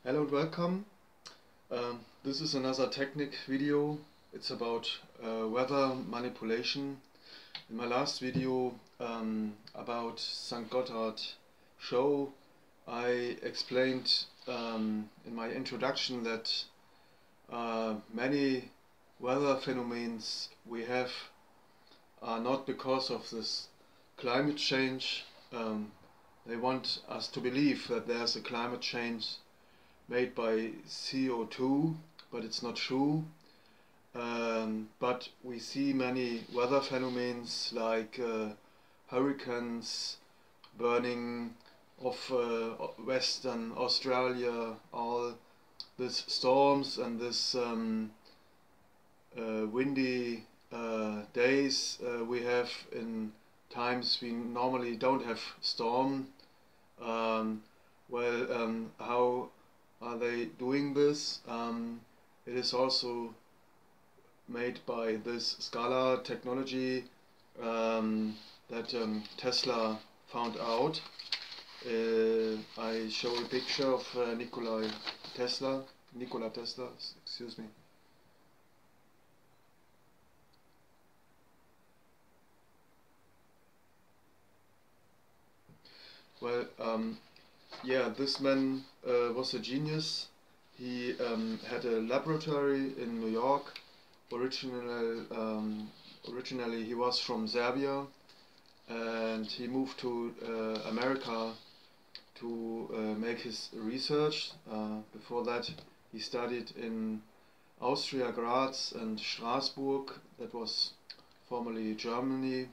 Hello and welcome. This is another technique video. It's about weather manipulation. In my last video about St. Gothard show, I explained in my introduction that many weather phenomena we have are not because of this climate change. They want us to believe that there's a climate change made by CO2, but it's not true. But we see many weather phenomena like hurricanes, burning of Western Australia, all these storms and this windy days we have in times we normally don't have storm. How are they doing this? It is also made by this Scala technology that Tesla found out. I show a picture of Nikola Tesla, excuse me. Well, yeah, this man was a genius. He had a laboratory in New York. Originally he was from Serbia, and he moved to America to make his research. Before that he studied in Austria, Graz and Strasbourg, that was formerly Germany.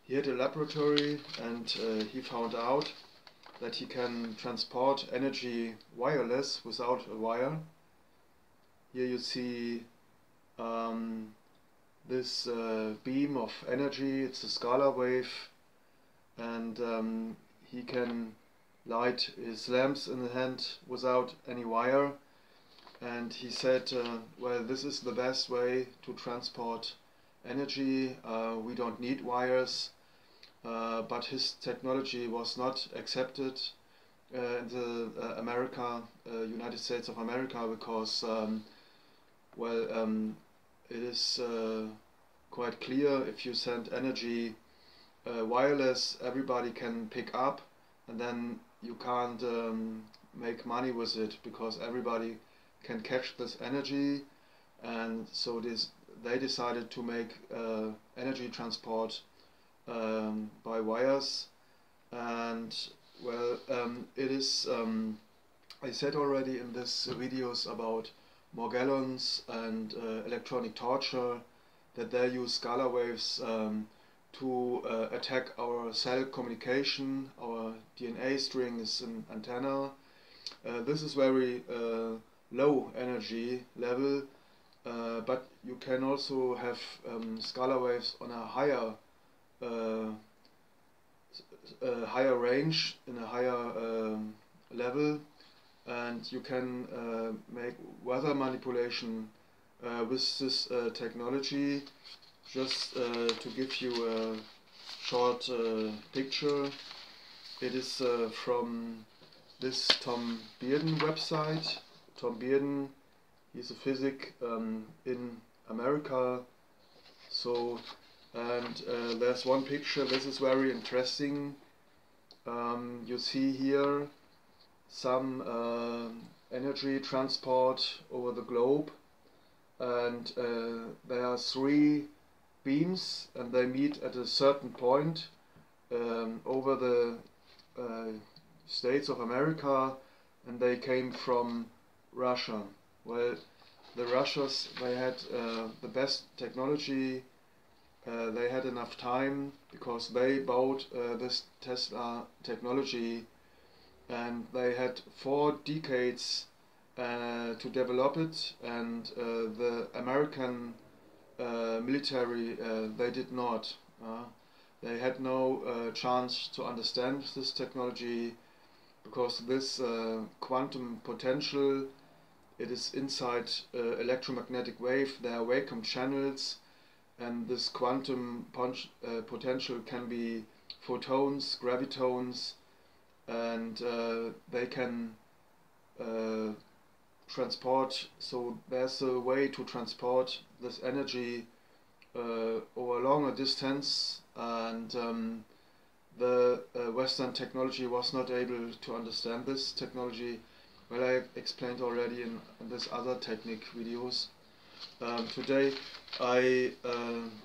He had a laboratory, and he found out that he can transport energy wireless without a wire. Here you see this beam of energy. It's a scalar wave, and he can light his lamps in the hand without any wire. And he said, well, this is the best way to transport energy. We don't need wires. But his technology was not accepted in the United States of America, because it is quite clear, if you send energy wireless, everybody can pick up, and then you can't make money with it, because everybody can catch this energy. And so they decided to make energy transport by wires. And it is I said already in this videos about Morgellons and electronic torture that they use scalar waves to attack our cell communication. Our DNA string is an antenna. This is very low energy level, but you can also have scalar waves on a higher range, in a higher level, and you can make weather manipulation with this technology. Just to give you a short picture, it is from this Tom Bearden website. Tom Bearden, he's a physicist in America. So, and there's one picture. This is very interesting. You see here some energy transport over the globe, and there are three beams, and they meet at a certain point over the States of America, and they came from Russia. Well, the Russians, they had the best technology. They had enough time, because they bought this Tesla technology, and they had 4 decades to develop it, and the American military, they did not. They had no chance to understand this technology, because this quantum potential, it is inside electromagnetic wave. There are vacuum channels, and this quantum potential can be photons, gravitons, and they can transport. So there's a way to transport this energy over a longer distance, and the Western technology was not able to understand this technology. Well, I explained already in this other technique videos. Today I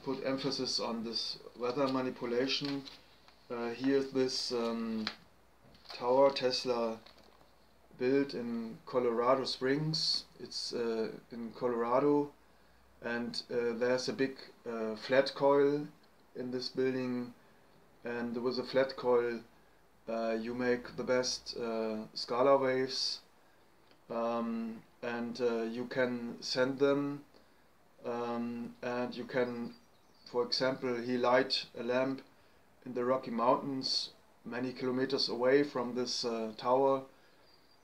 put emphasis on this weather manipulation. Here's this tower Tesla built in Colorado Springs. It's in Colorado, and there's a big flat coil in this building, and with a flat coil you make the best scalar waves, and you can send them, and you can, for example, he light a lamp in the Rocky Mountains many kilometers away from this tower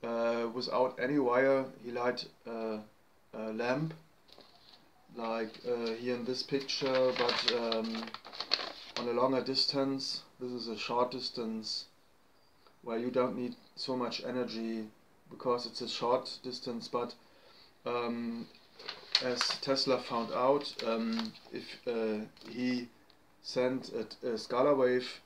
without any wire. He light a lamp like here in this picture, but on a longer distance. This is a short distance where you don't need so much energy because it's a short distance, but as Tesla found out, if he sent a scalar wave,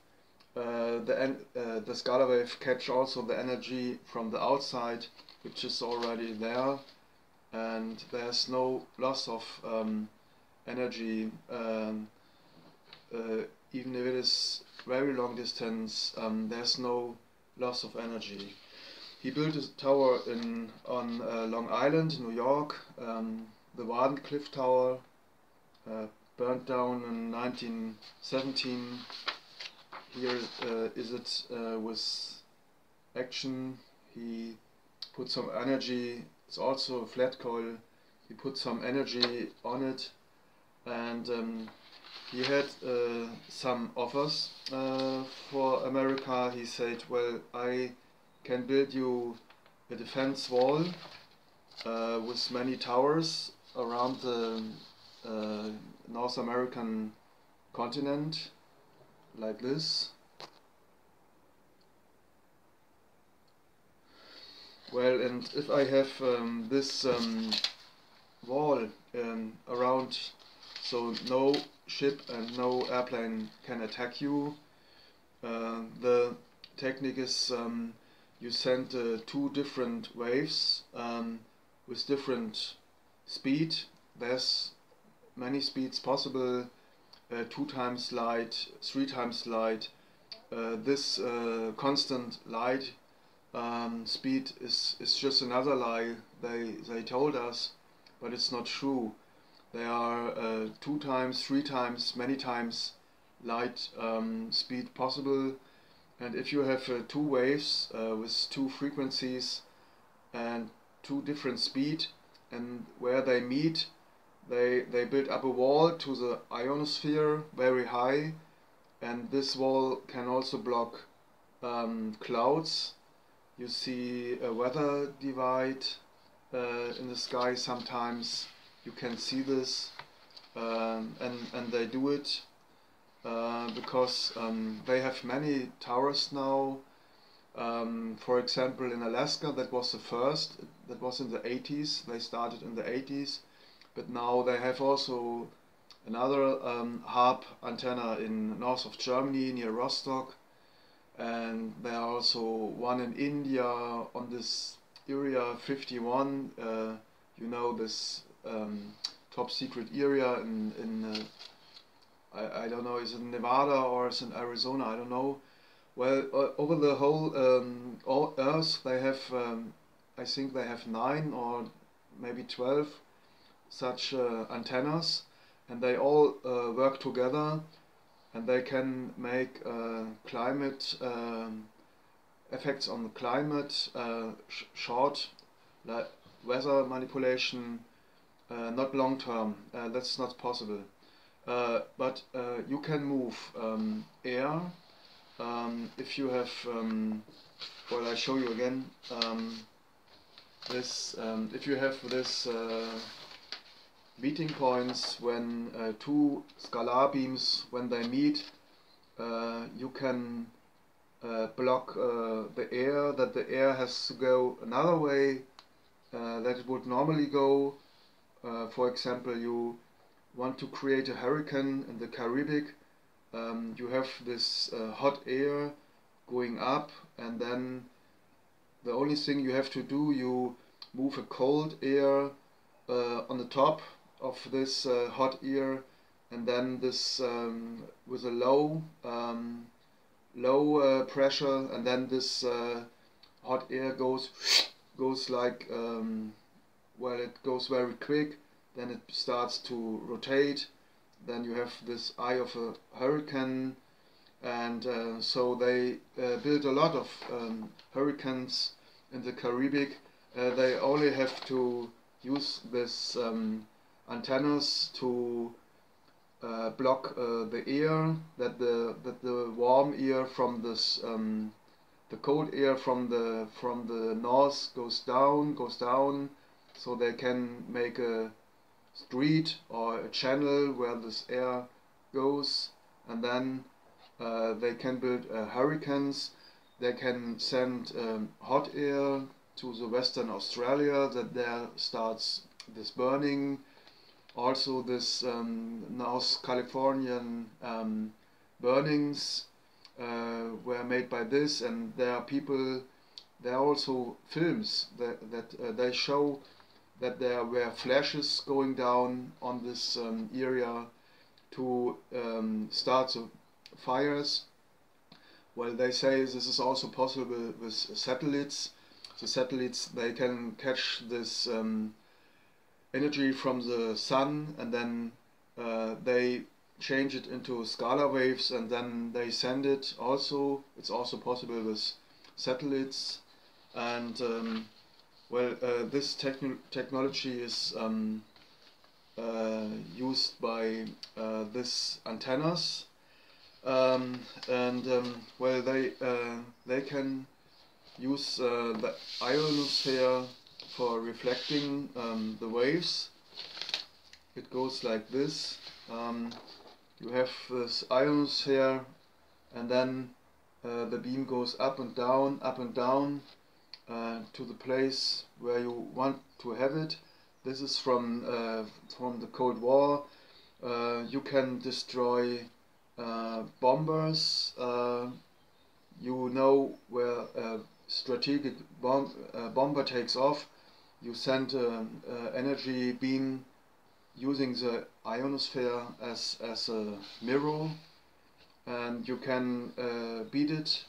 the scalar wave catch also the energy from the outside, which is already there, and there's no loss of energy, even if it is very long distance. There's no loss of energy. He built a tower on Long Island, New York. The Wardenclyffe Tower burned down in 1917. Here is it with action. He put some energy. It's also a flat coil. He put some energy on it, and he had some offers for America. He said, well, I can build you a defense wall with many towers around the North American continent, like this. Well, and if I have this wall around, so no ship and no airplane can attack you, the technique is you send two different waves with different speed. There's many speeds possible, 2 times light, 3 times light. This constant light speed is just another lie they told us, but it's not true. There are 2 times, 3 times, many times light speed possible, and if you have 2 waves with 2 frequencies and 2 different speed, and where they meet, they build up a wall to the ionosphere very high, and this wall can also block clouds. You see a weather divide in the sky sometimes. You can see this, and they do it because they have many towers now. For example, in Alaska, that was the first. That was in the 80s. They started in the 80s, but now they have also another HARP antenna in north of Germany near Rostock, and there are also one in India on this area 51. You know, this top secret area in I don't know, is it Nevada or is it in Arizona? I don't know. Well, over the whole Earth, they have, I think they have 9 or maybe 12 such antennas, and they all work together, and they can make climate effects on the climate, short, like weather manipulation, not long term. That's not possible. But you can move air. If you have, well, I show you again. This, if you have this meeting points when 2 scalar beams, when they meet, you can block the air, that the air has to go another way that it would normally go. For example, you want to create a hurricane in the Caribbean. You have this hot air going up, and then the only thing you have to do, you move a cold air on the top of this hot air, and then this with a low pressure, and then this hot air goes like well, it goes very quick, then it starts to rotate, then you have this eye of a hurricane. And so they build a lot of hurricanes in the Caribbean. They only have to use this antennas to block the air, that the warm air from this the cold air from the north goes down, so they can make a street or a channel where this air goes, and then they can build hurricanes. They can send hot air to the Western Australia, that there starts this burning. Also this North Californian burnings were made by this, and there are people, there are also films that they show that there were flashes going down on this area to start the fires. Well, they say this is also possible with satellites. The satellites, they can catch this energy from the sun, and then they change it into scalar waves, and then they send it also. It's also possible with satellites. And well, this technology is used by these antennas. Well, they can use the ionosphere for reflecting the waves. It goes like this. You have this ionosphere, and then the beam goes up and down to the place where you want to have it. This is from the Cold War. You can destroy bombers. You know where a strategic bomber takes off. You send energy beam using the ionosphere as a mirror, and you can beat it.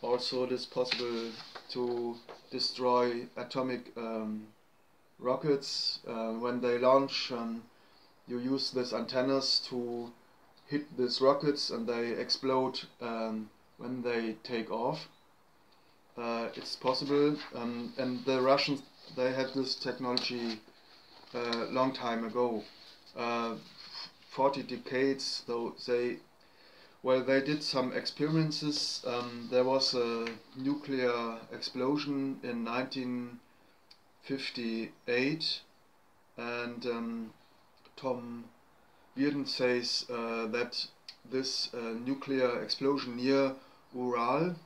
Also, it is possible to destroy atomic rockets when they launch. You use these antennas to hit these rockets, and they explode when they take off. It's possible, and the Russians, they had this technology a long time ago, 40 decades. Though they did some experiments. There was a nuclear explosion in 1958, and Tom Bearden says that this nuclear explosion near Ural,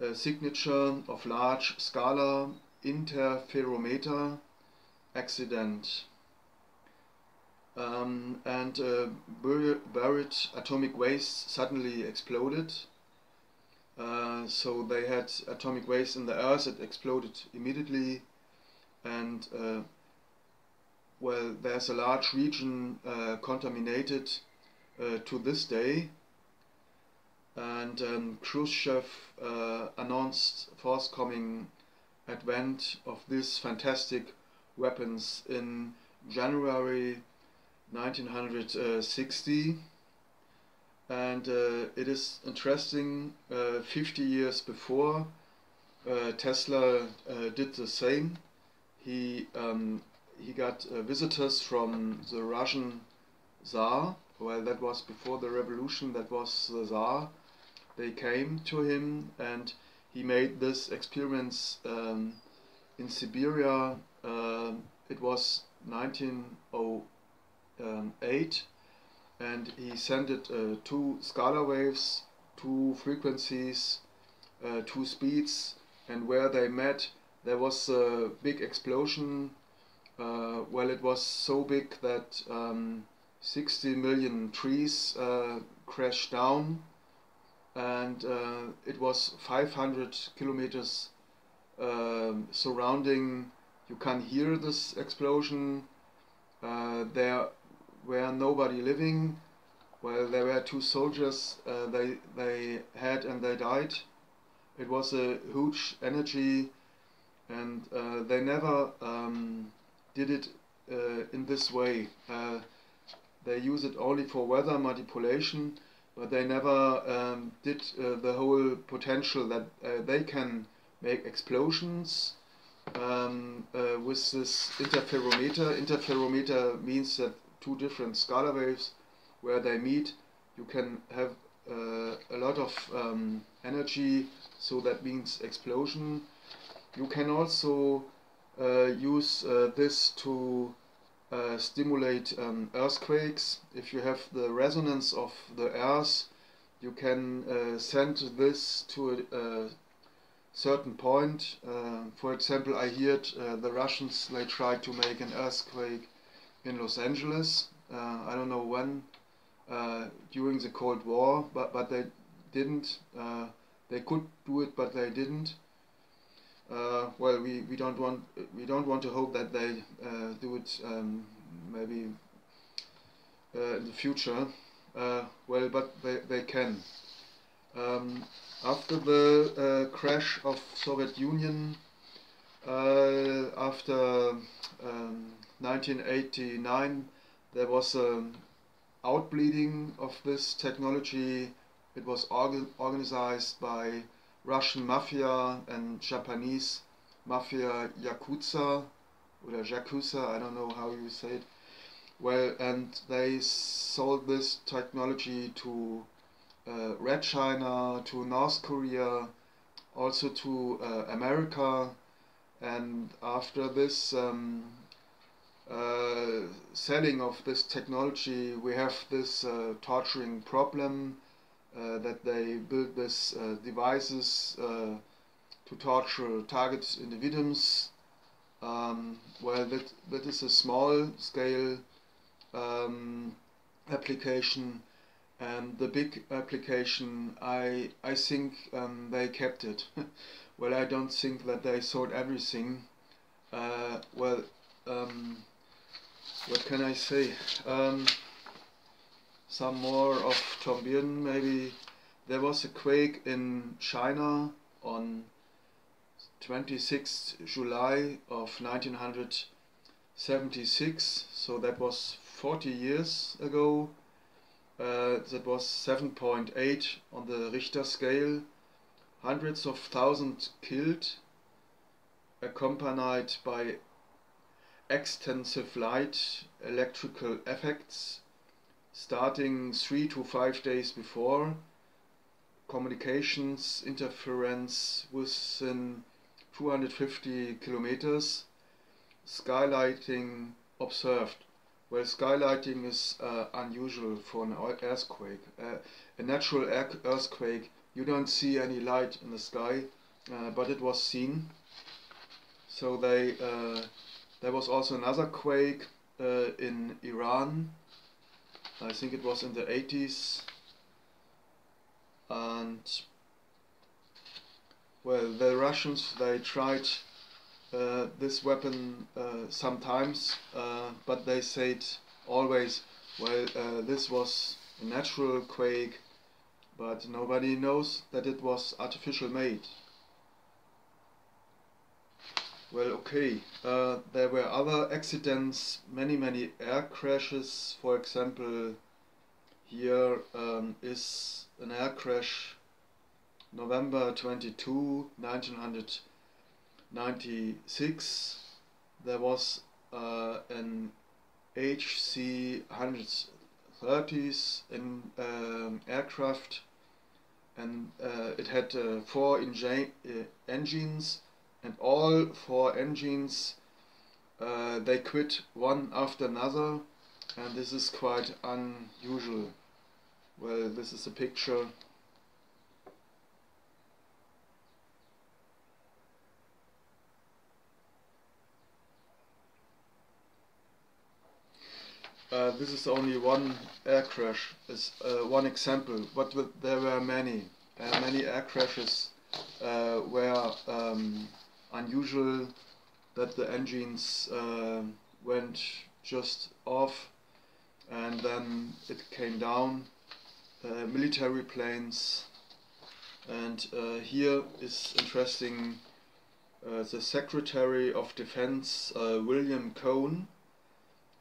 a signature of large scalar interferometer accident, and buried atomic waste suddenly exploded. So they had atomic waste in the earth, it exploded immediately, and well, there's a large region contaminated to this day. And Khrushchev announced forthcoming advent of these fantastic weapons in January 1960. And it is interesting, 50 years before, Tesla did the same. He got visitors from the Russian Tsar. Well, that was before the revolution, that was the Tsar. They came to him, and he made this experiments in Siberia. It was 1908, and he sent it 2 scalar waves two frequencies, two speeds, and where they met there was a big explosion. Well, it was so big that 60 million trees crashed down, and it was 500 kilometers surrounding. You can hear this explosion. There were nobody living. Well, there were two soldiers. They had and they died. It was a huge energy, and they never did it in this way. They use it only for weather manipulation, but they never did the whole potential that they can make explosions with this interferometer. Interferometer means that two different scalar waves, where they meet, you can have a lot of energy, so that means explosion. You can also use this to stimulate earthquakes. If you have the resonance of the earth, you can send this to a certain point. For example, I heard the Russians, they tried to make an earthquake in Los Angeles. I don't know when, during the Cold War, but they didn't. They could do it, but they didn't. Well, we don't want to hope that they do it maybe in the future. Well, but they can. After the crash of Soviet Union, after 1989, there was an outbleeding of this technology. It was organized by Russian mafia and Japanese mafia, Yakuza, I don't know how you say it. Well, and they sold this technology to Red China, to North Korea, also to America. And after this selling of this technology, we have this torturing problem. That they build these devices to torture target individuals. Well, that is a small scale application, and the big application, I think they kept it. Well, I don't think that they sold everything. Well, what can I say? Some more of Tombien, maybe. There was a quake in China on 26th July of 1976, so that was 40 years ago. That was 7.8 on the Richter scale. Hundreds of thousands killed, accompanied by extensive light electrical effects, starting 3 to 5 days before. Communications interference within 250 kilometers. Skylighting observed. Well, skylighting is unusual for an earthquake. A natural earthquake, you don't see any light in the sky, but it was seen. So there was also another quake in Iran. I think it was in the 80s, and well, the Russians, they tried this weapon sometimes, but they said always, well, this was a natural quake, but nobody knows that it was artificial made. Well, okay, there were other accidents, many air crashes. For example, here is an air crash, November 22, 1996. There was an HC-130s in aircraft, and it had 4 engines. And all 4 engines, they quit one after another, and this is quite unusual. Well, this is a picture. this is only one air crash, is one example, but there were many. Many air crashes were unusual, that the engines went just off and then it came down. Military planes, and here is interesting. The Secretary of Defense, William Cohn,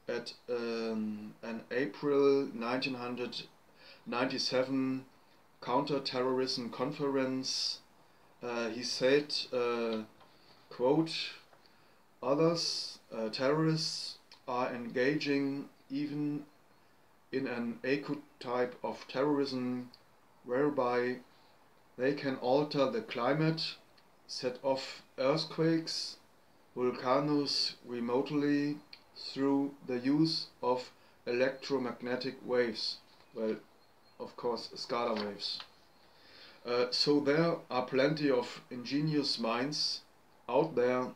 at an April 1997 counter-terrorism conference, he said, quote, "Others, terrorists, are engaging even in an acute type of terrorism whereby they can alter the climate, set off earthquakes, volcanoes remotely through the use of electromagnetic waves." Well, of course, scalar waves. So there are plenty of ingenious minds out there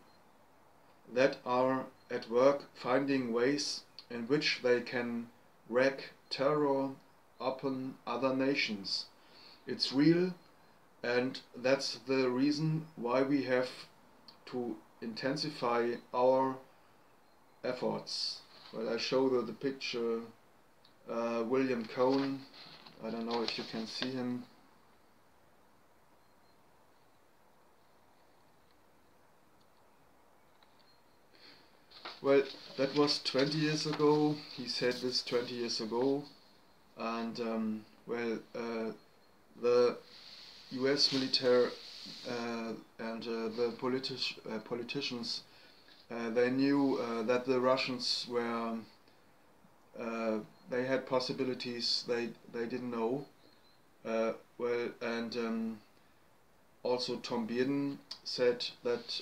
that are at work finding ways in which they can wreak terror upon other nations. It's real, and that's the reason why we have to intensify our efforts. Well, I show the picture, William Cohn. I don't know if you can see him. Well, that was 20 years ago. He said this 20 years ago, and the US military and the politicians, they knew that the Russians were, they had possibilities they didn't know. Also Tom Bierden said that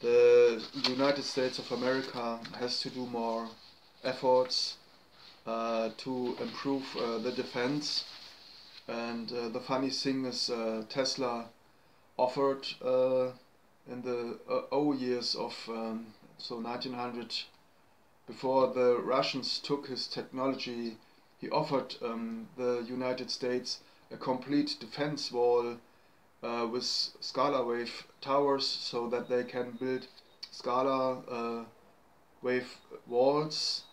the United States of America has to do more efforts to improve the defense. And the funny thing is, Tesla offered in the years of so 1900, before the Russians took his technology, he offered the United States a complete defense wall with scalar wave towers, so that they can build scalar wave walls,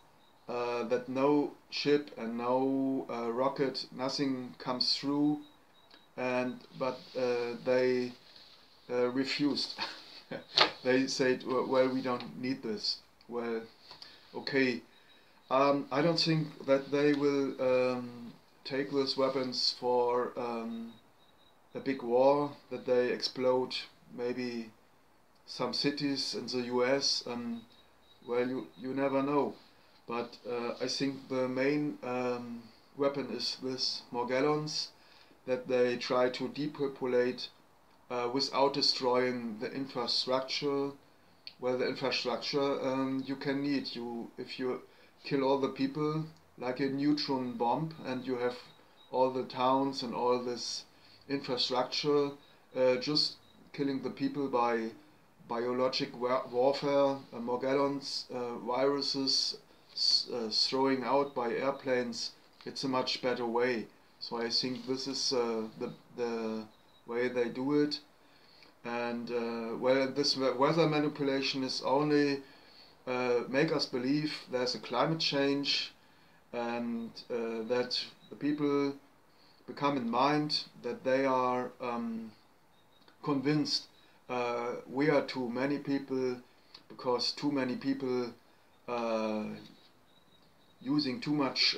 that no ship and no rocket, nothing comes through, but they refused. They said, well, we don't need this. Well, okay, I don't think that they will take those weapons for a big war, that they explode maybe some cities in the US. Well, you never know. But I think the main weapon is this Morgellons, that they try to depopulate without destroying the infrastructure. Well, the infrastructure you can need. If you kill all the people like a neutron bomb, and you have all the towns and all this infrastructure, just killing the people by biologic warfare, Morgellons, viruses, throwing out by airplanes, it's a much better way. So I think this is the way they do it. And well, this weather manipulation is only make us believe there's a climate change, and that the people become in mind that they are convinced we are too many people, because too many people using too much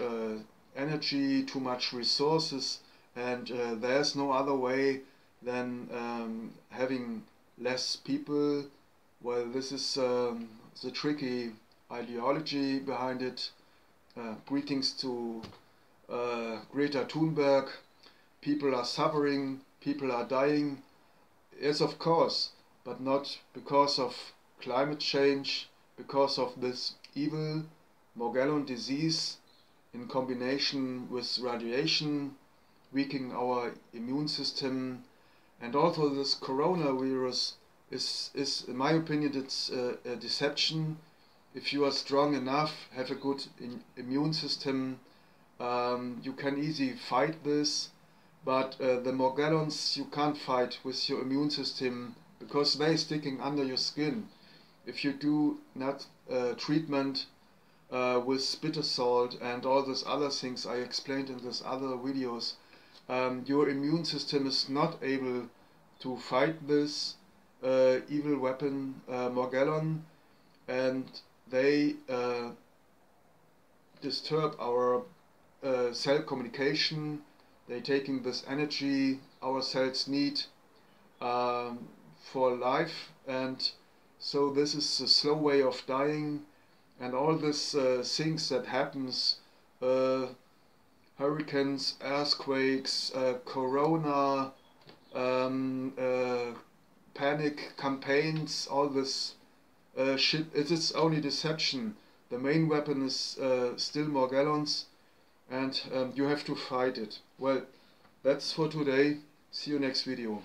energy, too much resources, and there's no other way than having less people. Well, this is the tricky ideology behind it. Greetings to Greta Thunberg. People are suffering, people are dying. Yes, of course, but not because of climate change, because of this evil Morgellon disease in combination with radiation, weakening our immune system. And also this coronavirus is in my opinion, it's a deception. if you are strong enough, have a good immune system, you can easily fight this. But the Morgellons you can't fight with your immune system because they're sticking under your skin. If you do not treatment with bitter salt and all those other things I explained in these other videos, your immune system is not able to fight this evil weapon Morgellon, and they disturb our cell communication. They're taking this energy our cells need for life, and so this is a slow way of dying. And all these things that happens, hurricanes, earthquakes, corona, panic campaigns, all this shit, it is only deception. The main weapon is still Morgellons, and you have to fight it. Well, that's for today. See you next video.